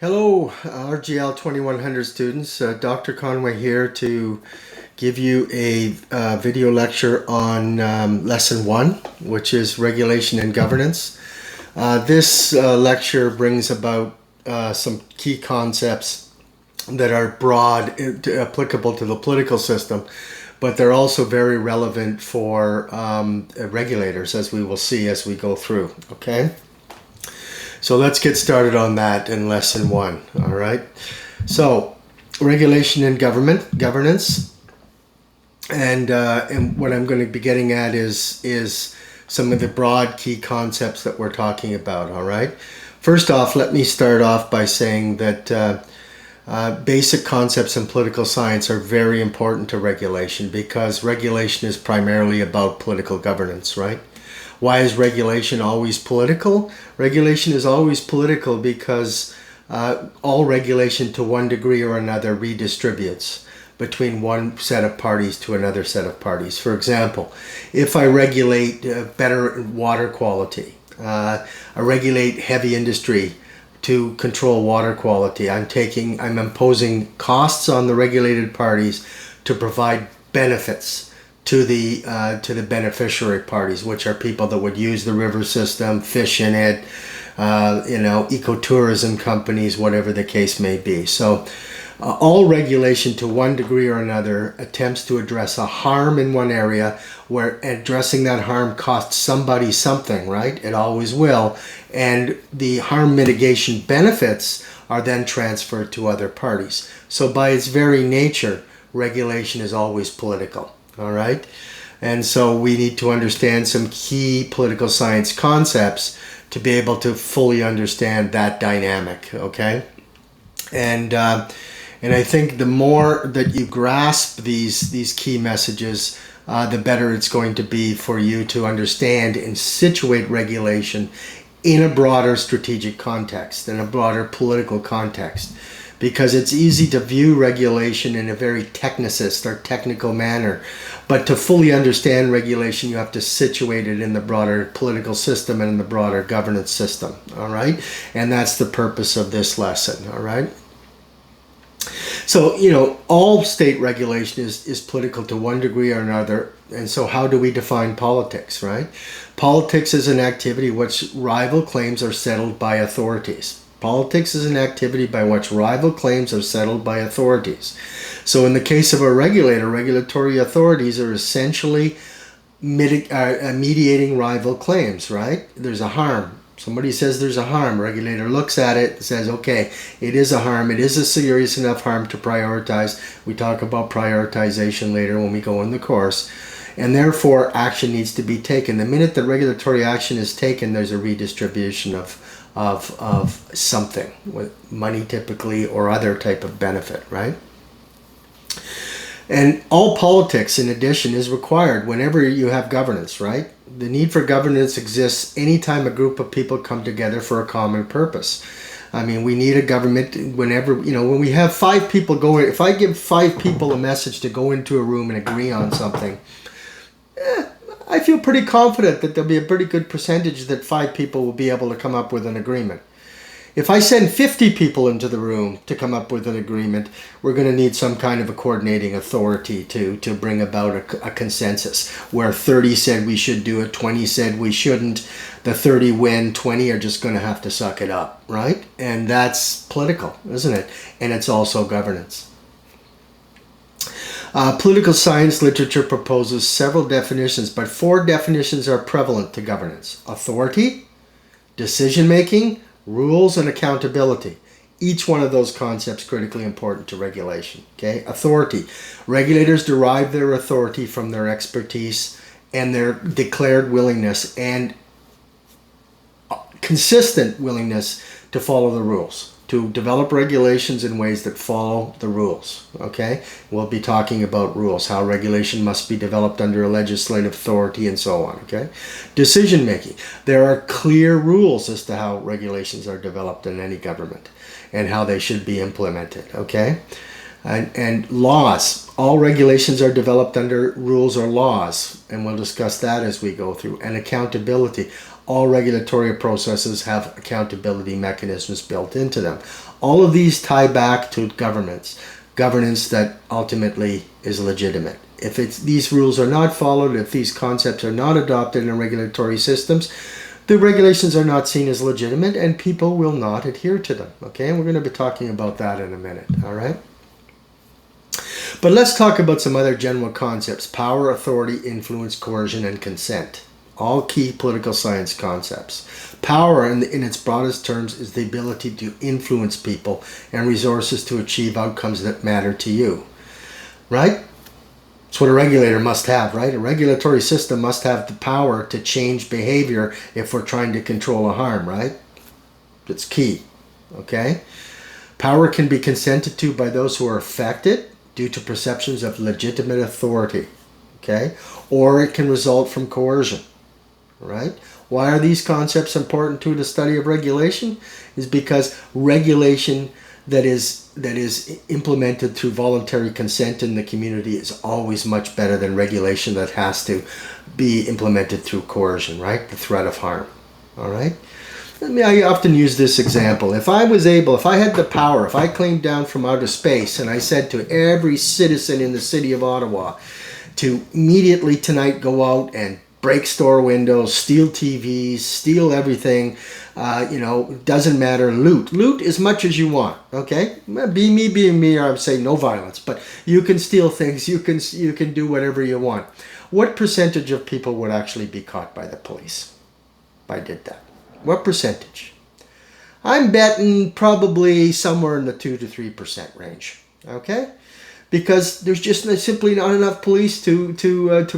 Hello, RGL2100 students. Dr. Conway here to give you a video lecture on Lesson 1, which is Regulation and Governance. This lecture brings about some key concepts that are broad, applicable to the political system, but they're also very relevant for regulators, as we will see as we go through, okay? So let's get started on that in Lesson 1, all right? So, regulation and governance, and what I'm going to be getting at is some of the broad key concepts that we're talking about, all right? First off, let me start off by saying that basic concepts in political science are very important to regulation because regulation is primarily about political governance, right? Why is regulation always political? Regulation is always political because all regulation to one degree or another redistributes between one set of parties to another set of parties. For example, if I regulate better water quality, I regulate heavy industry to control water quality, I'm imposing costs on the regulated parties to provide benefits to the beneficiary parties, which are people that would use the river system, fish in it, ecotourism companies, whatever the case may be. So all regulation to one degree or another attempts to address a harm in one area where addressing that harm costs somebody something, right? It always will. And the harm mitigation benefits are then transferred to other parties. So by its very nature, regulation is always political. All right. And so we need to understand some key political science concepts to be able to fully understand that dynamic. Okay. And I think the more that you grasp these key messages, the better it's going to be for you to understand and situate regulation in a broader strategic context, in a broader political context. Because it's easy to view regulation in a very technicist or technical manner. But to fully understand regulation, you have to situate it in the broader political system and in the broader governance system, all right? And that's the purpose of this lesson, all right? So, all state regulation is political to one degree or another. And so how do we define politics, right? Politics is an activity which rival claims are settled by authorities. Politics is an activity by which rival claims are settled by authorities. So in the case of a regulator, regulatory authorities are essentially mediating rival claims, right? There's a harm. Somebody says there's a harm. Regulator looks at it and says, okay, it is a harm. It is a serious enough harm to prioritize. We talk about prioritization later when we go in the course. And therefore, action needs to be taken. The minute that regulatory action is taken, there's a redistribution of something, with money typically or other type of benefit, right? And all politics, in addition, is required whenever you have governance, right? The need for governance exists anytime a group of people come together for a common purpose. I mean, we need a government whenever, when we have 5 people go, if I give 5 people a message to go into a room and agree on something, I feel pretty confident that there'll be a pretty good percentage that 5 people will be able to come up with an agreement. If I send 50 people into the room to come up with an agreement, we're going to need some kind of a coordinating authority to bring about a consensus, where 30 said we should do it, 20 said we shouldn't. The 30 win, 20 are just going to have to suck it up, right? And that's political, isn't it? And it's also governance. Political science literature proposes several definitions, but 4 definitions are prevalent to governance: authority, decision-making, rules, and accountability. Each one of those concepts critically important to regulation. Okay, authority. Regulators derive their authority from their expertise and their declared willingness and consistent willingness to follow the rules, to develop regulations in ways that follow the rules, okay? We'll be talking about rules, how regulation must be developed under a legislative authority and so on, okay? Decision making. There are clear rules as to how regulations are developed in any government and how they should be implemented, okay? And laws. All regulations are developed under rules or laws, and we'll discuss that as we go through. And accountability. all regulatory processes have accountability mechanisms built into them. All of these tie back to governance that ultimately is legitimate. If these rules are not followed, if these concepts are not adopted in regulatory systems, the regulations are not seen as legitimate and people will not adhere to them. Okay, and we're going to be talking about that in a minute. All right. But let's talk about some other general concepts: power, authority, influence, coercion, and consent. All key political science concepts. Power, in its broadest terms, is the ability to influence people and resources to achieve outcomes that matter to you. Right? It's what a regulator must have, right? A regulatory system must have the power to change behavior if we're trying to control a harm, right? It's key. Okay? Power can be consented to by those who are affected due to perceptions of legitimate authority. Okay? Or it can result from coercion. Right? Why are these concepts important to the study of regulation? Is because regulation that is implemented through voluntary consent in the community is always much better than regulation that has to be implemented through coercion, right? The threat of harm. All right? I often use this example. If I had the power, if I claimed down from outer space and I said to every citizen in the city of Ottawa to immediately tonight go out and break store windows, steal TVs, steal everything, doesn't matter, loot as much as you want, okay? Being me, I would say no violence, but you can steal things, you can do whatever you want. What percentage of people would actually be caught by the police if I did that? What percentage? I'm betting probably somewhere in the 2 to 3% range, okay? Because there's just simply not enough police to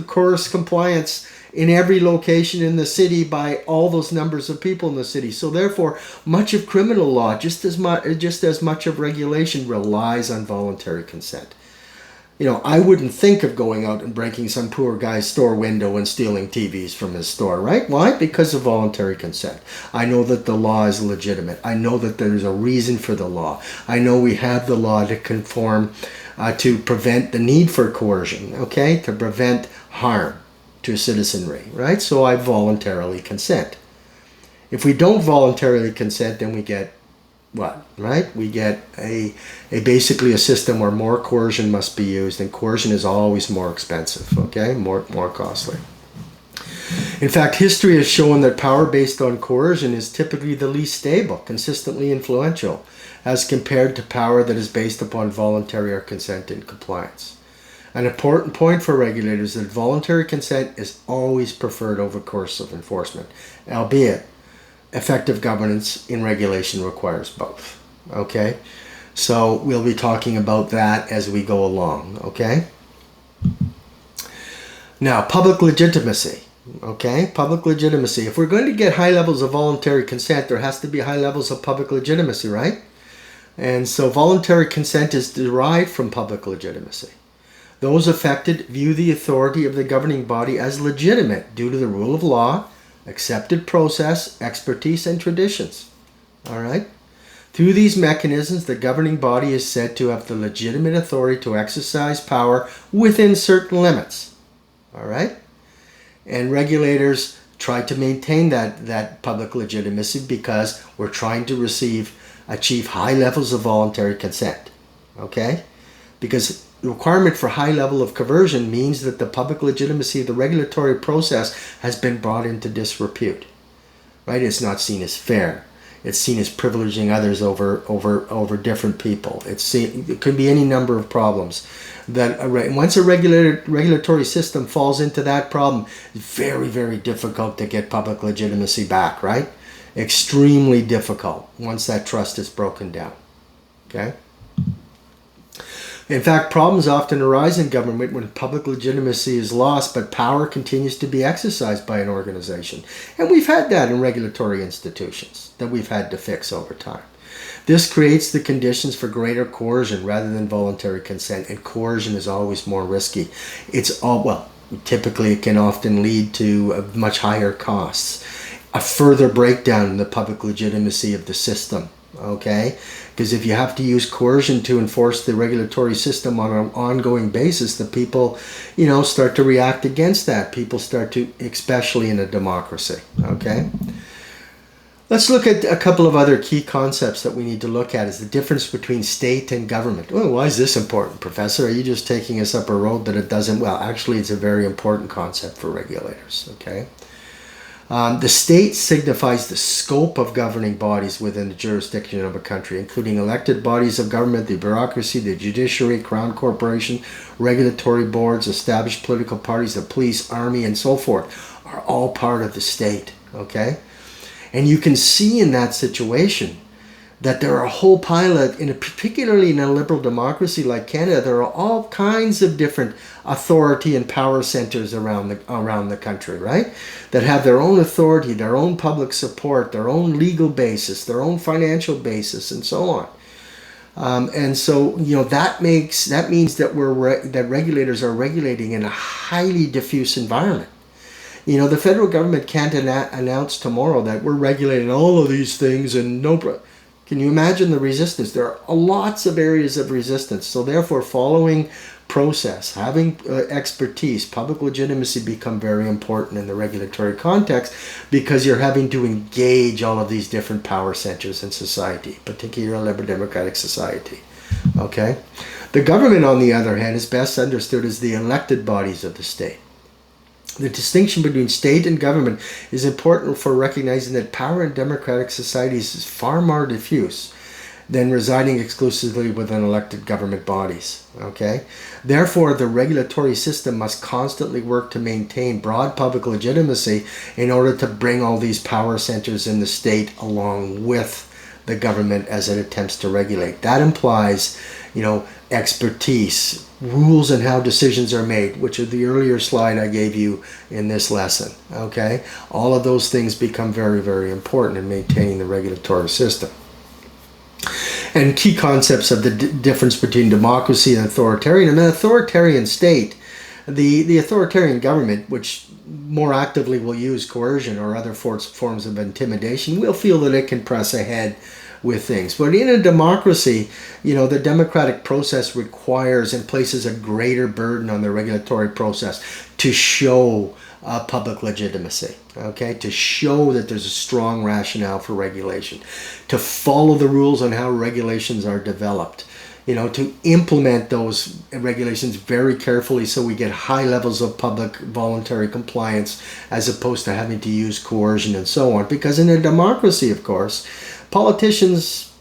coerce compliance in every location in the city by all those numbers of people in the city. So therefore, much of criminal law, just as much of regulation, relies on voluntary consent. I wouldn't think of going out and breaking some poor guy's store window and stealing TVs from his store, right? Why? Because of voluntary consent. I know that the law is legitimate. I know that there's a reason for the law. I know we have the law to conform, to prevent the need for coercion, okay? To prevent harm to citizenry, right? So I voluntarily consent. If we don't voluntarily consent, then we get what, right? We get basically a system where more coercion must be used, and coercion is always more expensive, okay? More costly. In fact, history has shown that power based on coercion is typically the least stable, consistently influential, as compared to power that is based upon voluntary or consent and compliance. An important point for regulators is that voluntary consent is always preferred over coercive enforcement, albeit effective governance in regulation requires both. Okay? So we'll be talking about that as we go along. Okay? Now, public legitimacy. Okay? Public legitimacy. If we're going to get high levels of voluntary consent, there has to be high levels of public legitimacy, right? And so voluntary consent is derived from public legitimacy. Those affected view the authority of the governing body as legitimate due to the rule of law, accepted process, expertise, and traditions. All right? Through these mechanisms, the governing body is said to have the legitimate authority to exercise power within certain limits. All right? And regulators try to maintain that public legitimacy because we're trying to achieve high levels of voluntary consent. Okay? Because the requirement for high level of coercion means that the public legitimacy of the regulatory process has been brought into disrepute. Right? It's not seen as fair. It's seen as privileging others over different people. It could be any number of problems. Once a regulatory system falls into that problem, it's very, very difficult to get public legitimacy back, right? Extremely difficult once that trust is broken down. Okay? In fact, problems often arise in government when public legitimacy is lost, but power continues to be exercised by an organization. And we've had that in regulatory institutions that we've had to fix over time. This creates the conditions for greater coercion rather than voluntary consent, and coercion is always more risky. Typically it can often lead to much higher costs, a further breakdown in the public legitimacy of the system. okay? Because if you have to use coercion to enforce the regulatory system on an ongoing basis, the people, start to react against that. People start to, especially in a democracy, okay? Let's look at a couple of other key concepts that we need to look at is the difference between state and government. Well, why is this important, Professor? Are you just taking us up a road that it doesn't? Well, actually, it's a very important concept for regulators, okay? The state signifies the scope of governing bodies within the jurisdiction of a country, including elected bodies of government, the bureaucracy, the judiciary, crown corporation, regulatory boards, established political parties, the police, army, and so forth are all part of the state, okay? And you can see in that situation that there are a whole pile of, particularly in a liberal democracy like Canada, there are all kinds of different authority and power centers around the country, right? That have their own authority, their own public support, their own legal basis, their own financial basis, and so on. And so, that means that regulators are regulating in a highly diffuse environment. The federal government can't announce tomorrow that we're regulating all of these things and can you imagine the resistance? There are lots of areas of resistance. So therefore, following process, having expertise, public legitimacy become very important in the regulatory context because you're having to engage all of these different power centers in society, particularly a liberal democratic society. Okay? The government, on the other hand, is best understood as the elected bodies of the state. The distinction between state and government is important for recognizing that power in democratic societies is far more diffuse than residing exclusively within elected government bodies. Okay? Therefore, the regulatory system must constantly work to maintain broad public legitimacy in order to bring all these power centers in the state along with the government as it attempts to regulate. That implies, expertise, rules and how decisions are made, which are the earlier slide I gave you in this lesson, okay? All of those things become very, very important in maintaining the regulatory system. And key concepts of the difference between democracy and authoritarian. In an authoritarian state, the authoritarian government, which more actively will use coercion or other forms of intimidation, will feel that it can press ahead with things. But in a democracy, the democratic process requires and places a greater burden on the regulatory process to show public legitimacy, okay? To show that there's a strong rationale for regulation, to follow the rules on how regulations are developed, to implement those regulations very carefully so we get high levels of public voluntary compliance as opposed to having to use coercion and so on. Because in a democracy, of course, politicians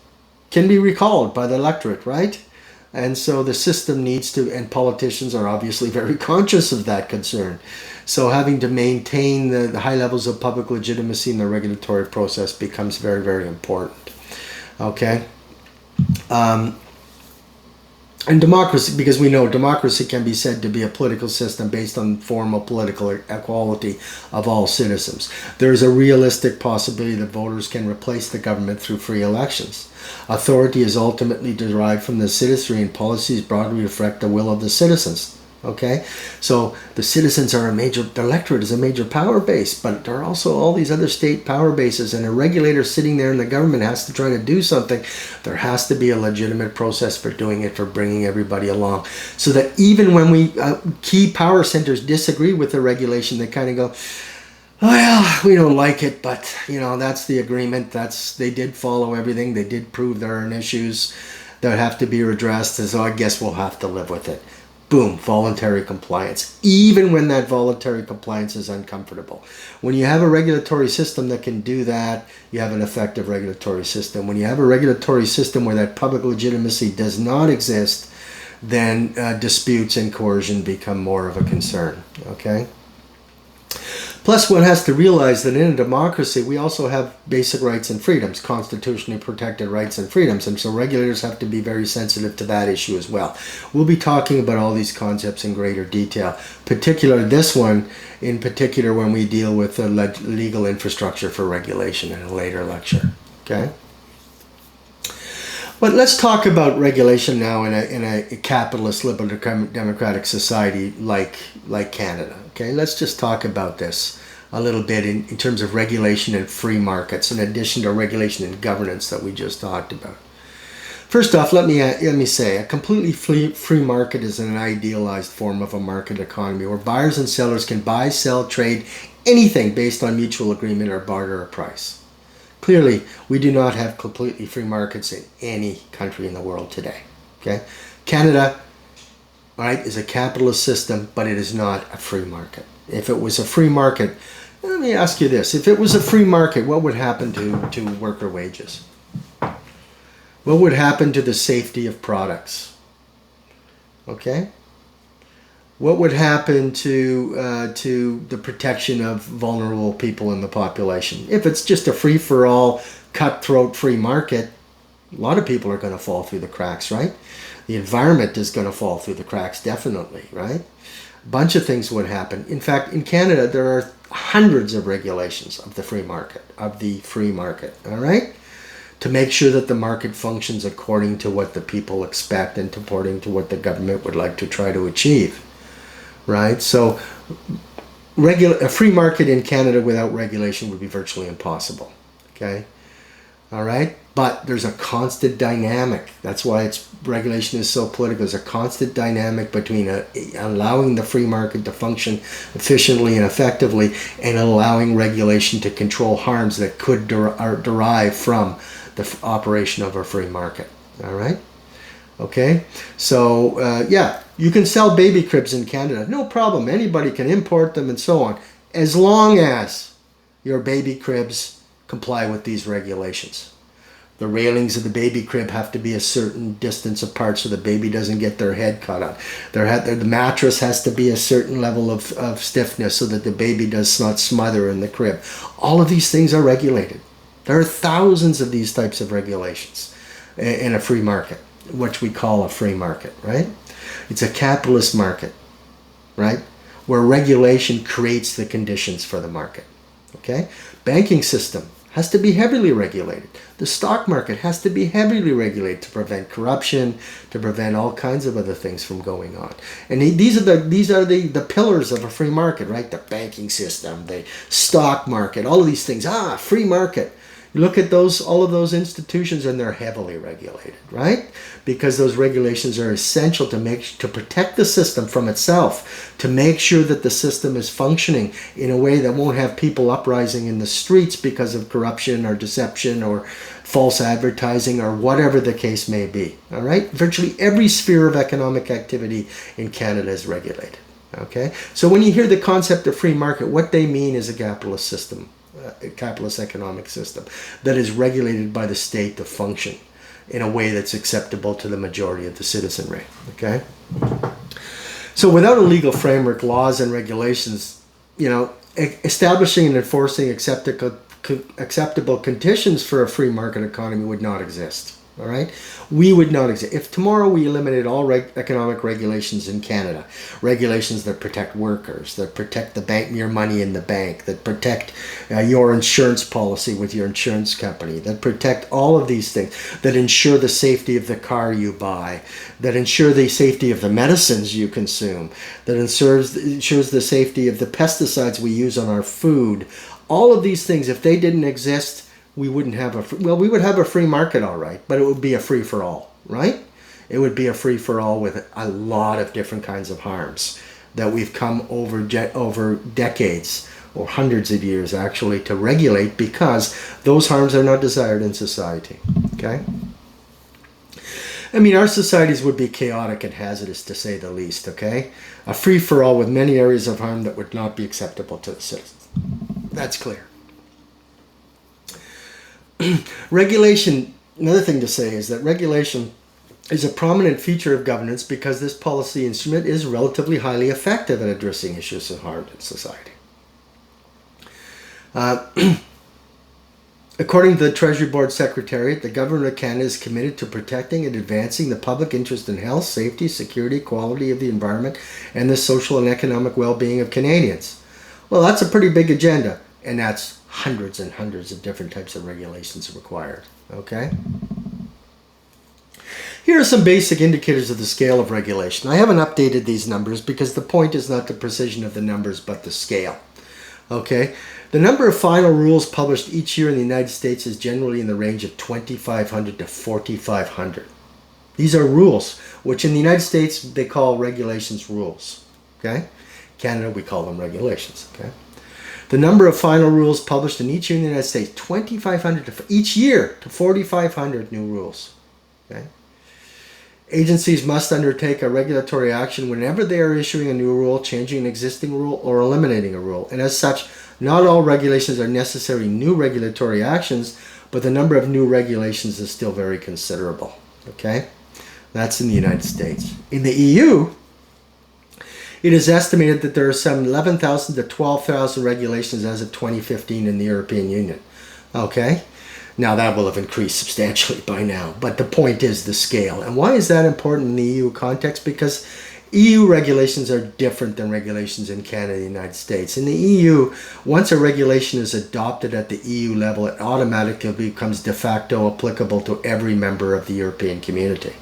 can be recalled by the electorate, right? And so the system needs to, and politicians are obviously very conscious of that concern. So having to maintain the high levels of public legitimacy in the regulatory process becomes very, very important. Okay? And democracy, because we know democracy can be said to be a political system based on formal political equality of all citizens. There is a realistic possibility that voters can replace the government through free elections. Authority is ultimately derived from the citizenry, and policies broadly reflect the will of the citizens. Okay, so the citizens are the electorate is a major power base, but there are also all these other state power bases, and a regulator sitting there in the government has to try to do something. There has to be a legitimate process for doing it, for bringing everybody along, so that even when key power centers disagree with the regulation, they kind of go, well, we don't like it, but that's the agreement. They did follow everything. They did prove there are issues that have to be addressed, and so I guess we'll have to live with it. Boom, voluntary compliance, even when that voluntary compliance is uncomfortable. When you have a regulatory system that can do that, you have an effective regulatory system. When you have a regulatory system where that public legitimacy does not exist, then disputes and coercion become more of a concern, okay? Plus, one has to realize that in a democracy, we also have basic rights and freedoms, constitutionally protected rights and freedoms, and so regulators have to be very sensitive to that issue as well. We'll be talking about all these concepts in greater detail, particularly this one in particular when we deal with the legal infrastructure for regulation in a later lecture, okay? But let's talk about regulation now in a capitalist liberal democratic society like Canada. Okay, let's just talk about this a little bit in terms of regulation and free markets, in addition to regulation and governance that we just talked about. First off, let me say, a completely free market is an idealized form of a market economy where buyers and sellers can buy, sell, trade anything based on mutual agreement or barter a price. Clearly, we do not have completely free markets in any country in the world today. Okay, Canada, right, is a capitalist system, but it is not a free market. If it was a free market, let me ask you this: if it was a free market, what would happen to worker wages? What would happen to the safety of products? Okay, what would happen to the protection of vulnerable people in the population? If it's just a free-for-all, cutthroat free market, a lot of people are going to fall through the cracks, right? The environment is going to fall through the cracks, definitely, right? A bunch of things would happen. In fact, in Canada, there are hundreds of regulations of the free market, all right? To make sure that the market functions according to what the people expect and according to what the government would like to try to achieve, right? So a free market in Canada without regulation would be virtually impossible, okay? All right? But there's a constant dynamic. That's why regulation is so political. There's a constant dynamic between allowing the free market to function efficiently and effectively and allowing regulation to control harms that could derive from the operation of a free market. All right? Okay? So, yeah, you can sell baby cribs in Canada. No problem. Anybody can import them and so on, as long as your baby cribs comply with these regulations. The railings of the baby crib have to be a certain distance apart so the baby doesn't get their head cut on. The mattress has to be a certain level of stiffness so that the baby does not smother in the crib. All of these things are regulated. There are thousands of these types of regulations in a free market, which we call a free market, right? It's a capitalist market, right? Where regulation creates the conditions for the market, okay? Banking system has to be heavily regulated. The stock market has to be heavily regulated to prevent corruption, to prevent all kinds of other things from going on. And these are the pillars of a free market, right? The banking system, the stock market, all of these things. Free market. You look at all of those institutions, and they're heavily regulated, right? Because those regulations are essential to protect the system from itself, to make sure that the system is functioning in a way that won't have people uprising in the streets because of corruption or deception or false advertising or whatever the case may be, all right? Virtually every sphere of economic activity in Canada is regulated, okay? So when you hear the concept of free market, what they mean is a capitalist system, a capitalist economic system that is regulated by the state to function in a way that's acceptable to the majority of the citizenry, okay? So without a legal framework, laws and regulations, establishing and enforcing acceptable conditions for a free market economy would not exist. All right, we would not exist. If tomorrow we eliminated all economic regulations in Canada, regulations that protect workers, that protect your money in the bank, that protect your insurance policy with your insurance company, that protect all of these things, that ensure the safety of the car you buy, that ensure the safety of the medicines you consume, that ensures the safety of the pesticides we use on our food, all of these things, if they didn't exist, we wouldn't have we would have a free market, all right, but it would be a free-for-all, right? It would be a free-for-all with a lot of different kinds of harms that we've come over decades or hundreds of years, actually, to regulate because those harms are not desired in society, okay? I mean, our societies would be chaotic and hazardous, to say the least, okay? A free-for-all with many areas of harm that would not be acceptable to the citizens. That's clear. Regulation, another thing to say is that regulation is a prominent feature of governance because this policy instrument is relatively highly effective at addressing issues of harm in society. According to the Treasury Board Secretariat, the Government of Canada is committed to protecting and advancing the public interest in health, safety, security, quality of the environment, and the social and economic well-being of Canadians. Well, that's a pretty big agenda, and that's hundreds and hundreds of different types of regulations required, okay? Here are some basic indicators of the scale of regulation. I haven't updated these numbers because the point is not the precision of the numbers, but the scale, okay? The number of final rules published each year in the United States is generally in the range of 2,500 to 4,500. These are rules, which in the United States they call regulations rules. Okay? Canada, we call them regulations. Okay? The number of final rules published in each year in the United States, 2,500 each year to 4,500 new rules. Okay? Agencies must undertake a regulatory action whenever they are issuing a new rule, changing an existing rule, or eliminating a rule. And as such, not all regulations are necessarily new regulatory actions, but the number of new regulations is still very considerable. Okay? That's in the United States. In the EU, it is estimated that there are some 11,000 to 12,000 regulations as of 2015 in the European Union. Okay? Now that will have increased substantially by now, but the point is the scale. And why is that important in the EU context? Because EU regulations are different than regulations in Canada and the United States. In the EU, once a regulation is adopted at the EU level, it automatically becomes de facto applicable to every member of the European community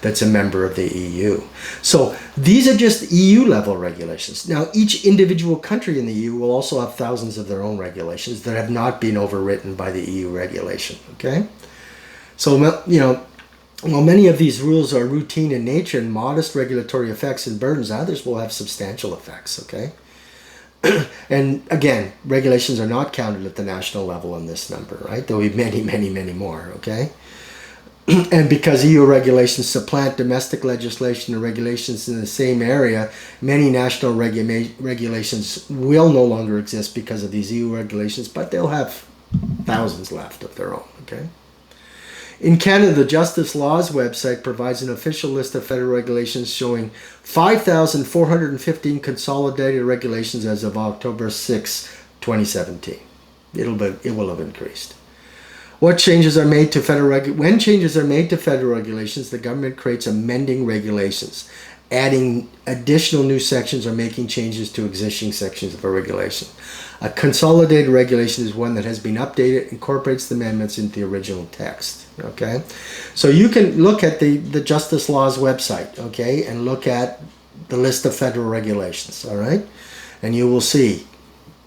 that's a member of the EU. So these are just EU level regulations. Now, each individual country in the EU will also have thousands of their own regulations that have not been overwritten by the EU regulation, okay? So, you know, while many of these rules are routine in nature and modest regulatory effects and burdens, others will have substantial effects, okay? And again, regulations are not counted at the national level in this number, right? There will be many, many, many more, okay? And because EU regulations supplant domestic legislation and regulations in the same area, many national regulations will no longer exist because of these EU regulations, but they'll have thousands left of their own, okay? In Canada, the Justice Laws website provides an official list of federal regulations showing 5,415 consolidated regulations as of October 6, 2017. It will have increased. What changes are made to when changes are made to federal regulations, the government creates amending regulations, adding additional new sections or making changes to existing sections of a regulation. A consolidated regulation is one that has been updated, incorporates the amendments into the original text. Okay, so you can look at the Justice Laws website, okay, and look at the list of federal regulations, all right, and you will see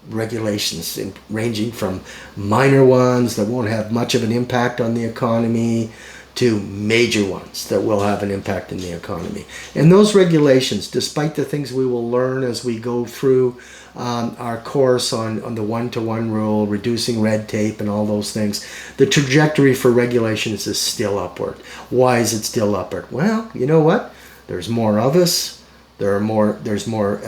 regulations ranging from minor ones that won't have much of an impact on the economy to major ones that will have an impact in the economy. And those regulations, despite the things we will learn as we go through our course on the one-to-one rule, reducing red tape and all those things, the trajectory for regulations is still upward. Why is it still upward? Well, you know what? There's more of us. There's more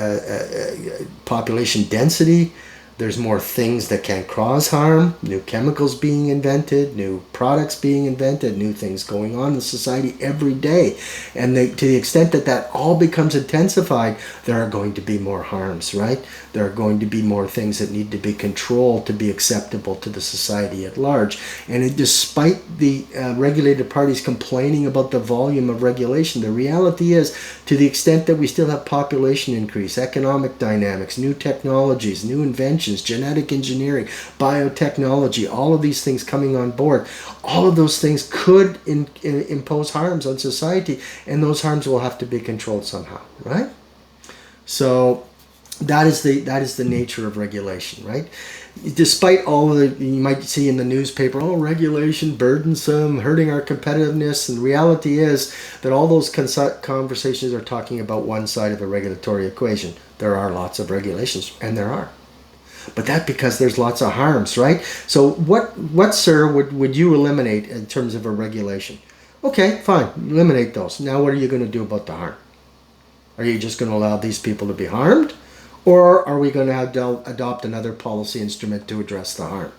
population density. There's more things that can cause harm, new chemicals being invented, new products being invented, new things going on in society every day. And to the extent that that all becomes intensified, there are going to be more harms, right? There are going to be more things that need to be controlled to be acceptable to the society at large. And despite the regulated parties complaining about the volume of regulation, the reality is, to the extent that we still have population increase, economic dynamics, new technologies, new inventions, genetic engineering, biotechnology, all of these things coming on board, all of those things could impose harms on society, and those harms will have to be controlled somehow, right? So that is the nature of regulation, right? Despite all the, you might see in the newspaper, oh, regulation burdensome, hurting our competitiveness, and the reality is that all those conversations are talking about one side of the regulatory equation. There are lots of regulations, and there are. But that's because there's lots of harms, right? So what sir, would you eliminate in terms of a regulation? Okay, fine, eliminate those. Now what are you going to do about the harm? Are you just going to allow these people to be harmed? Or are we going to have to adopt another policy instrument to address the harm?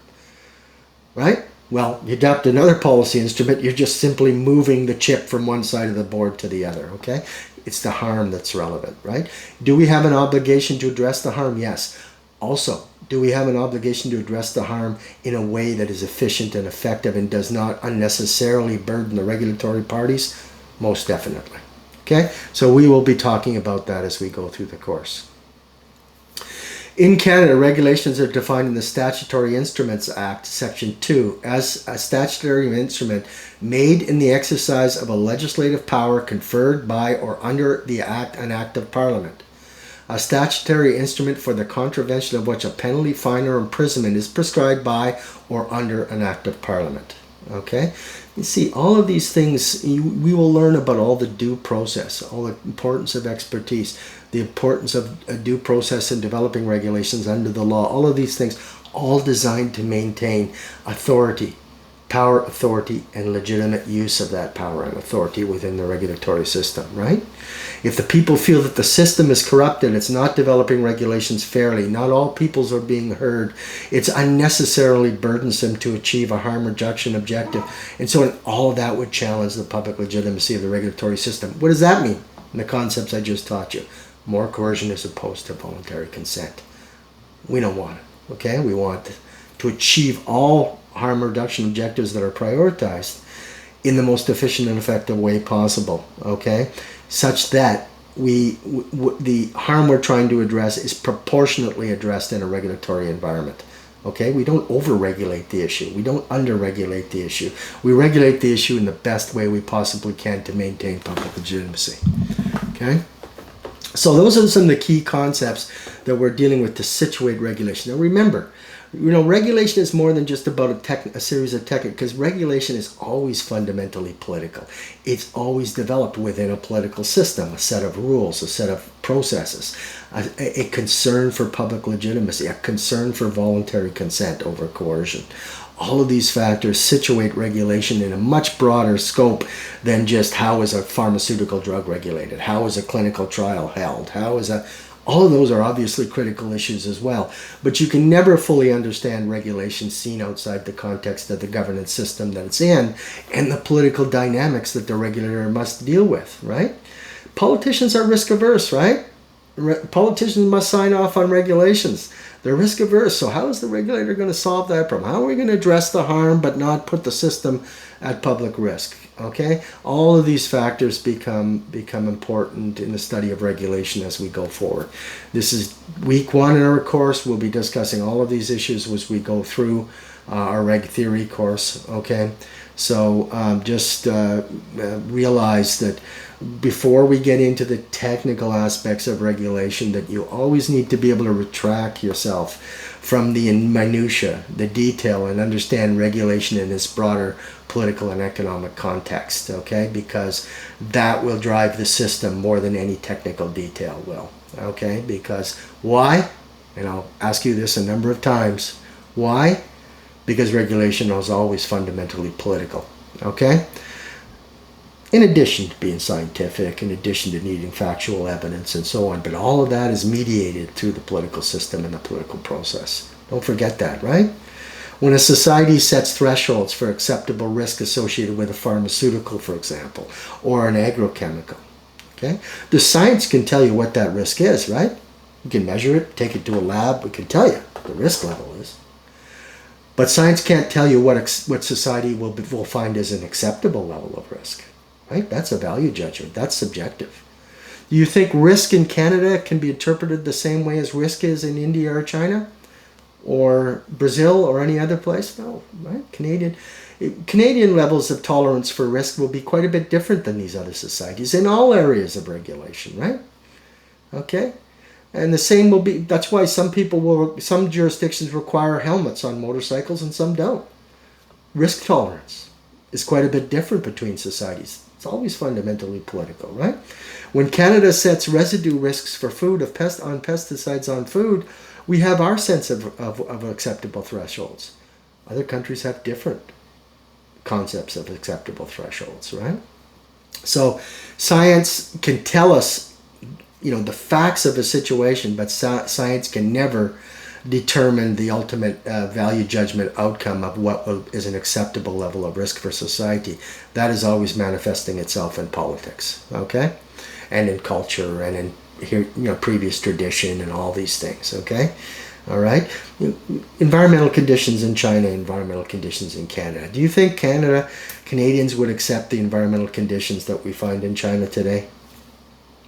Right? Well, you adopt another policy instrument, you're just simply moving the chip from one side of the board to the other, okay? It's the harm that's relevant, right? Do we have an obligation to address the harm? Yes. Also, do we have an obligation to address the harm in a way that is efficient and effective and does not unnecessarily burden the regulatory parties? Most definitely. Okay, so we will be talking about that as we go through the course. In Canada, regulations are defined in the Statutory Instruments Act, Section 2, as a statutory instrument made in the exercise of a legislative power conferred by or under the act, an act of Parliament. a statutory instrument for the contravention of which a penalty, fine, or imprisonment is prescribed by or under an act of Parliament. Okay? You see, all of these things, we will learn about all the due process, all the importance of expertise, the importance of a due process in developing regulations under the law, all of these things, all designed to maintain authority, power, authority, and legitimate use of that power and authority within the regulatory system, right? If the people feel that the system is corrupted, it's not developing regulations fairly, not all peoples are being heard, it's unnecessarily burdensome to achieve a harm reduction objective, and so all of that would challenge the public legitimacy of the regulatory system. What does that mean in the concepts I just taught you? More coercion as opposed to voluntary consent. We don't want it, okay? We want to achieve all harm reduction objectives that are prioritized in the most efficient and effective way possible, okay? Such that the harm we're trying to address is proportionately addressed in a regulatory environment, okay? We don't over-regulate the issue. We don't under-regulate the issue. We regulate the issue in the best way we possibly can to maintain public legitimacy, okay? So those are some of the key concepts that we're dealing with to situate regulation. Now remember, regulation is more than just about a series of techniques, because regulation is always fundamentally political. It's always developed within a political system, a set of rules, a set of processes, a concern for public legitimacy, a concern for voluntary consent over coercion. All of these factors situate regulation in a much broader scope than just how is a pharmaceutical drug regulated, how is a clinical trial held, all of those are obviously critical issues as well, but you can never fully understand regulation seen outside the context of the governance system that it's in and the political dynamics that the regulator must deal with, right? Politicians are risk averse, right? Politicians must sign off on regulations. They're risk averse, so how is the regulator going to solve that problem? How are we going to address the harm but not put the system at public risk? Okay, all of these factors become important in the study of regulation as we go forward. This is week 1 in our course. We'll be discussing all of these issues as we go through our reg theory course. Okay, so just realize that before we get into the technical aspects of regulation, that you always need to be able to retract yourself from the minutia, the detail, and understand regulation in its broader political and economic context, okay? Because that will drive the system more than any technical detail will, okay? Because why? And I'll ask you this a number of times. Why? Because regulation is always fundamentally political, okay? In addition to being scientific, in addition to needing factual evidence and so on, but all of that is mediated through the political system and the political process. Don't forget that, right? When a society sets thresholds for acceptable risk associated with a pharmaceutical, for example, or an agrochemical, okay? The science can tell you what that risk is, right? You can measure it, take it to a lab, we can tell you what the risk level is. But science can't tell you what society will find as an acceptable level of risk. Right? That's a value judgment. That's subjective. Do you think risk in Canada can be interpreted the same way as risk is in India or China or Brazil or any other place? No, right? Canadian levels of tolerance for risk will be quite a bit different than these other societies in all areas of regulation, right? Okay? And the same will be, that's why some jurisdictions require helmets on motorcycles and some don't. Risk tolerance is quite a bit different between societies. It's always fundamentally political, right? When Canada sets residue risks for food on pesticides on food, we have our sense of acceptable thresholds. Other countries have different concepts of acceptable thresholds, right? So science can tell us, the facts of a situation, but science can never determine the ultimate value judgment outcome of what is an acceptable level of risk for society. That is always manifesting itself in politics, okay? And in culture and in previous tradition and all these things, okay? All right? Environmental conditions in China, environmental conditions in Canada. Do you think Canadians would accept the environmental conditions that we find in China today?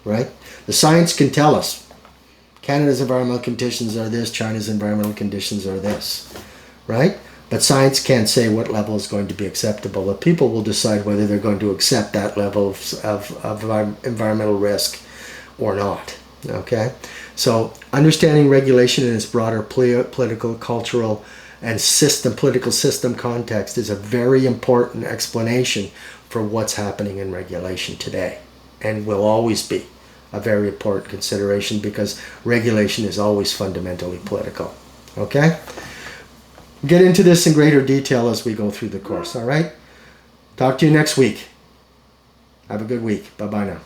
Right? The science can tell us Canada's environmental conditions are this, China's environmental conditions are this, right? But science can't say what level is going to be acceptable. The people will decide whether they're going to accept that level of environmental risk or not, okay? So understanding regulation in its broader political, cultural, and political system context is a very important explanation for what's happening in regulation today, and will always be a very important consideration because regulation is always fundamentally political. Okay? Get into this in greater detail as we go through the course, all right? Talk to you next week. Have a good week. Bye-bye now.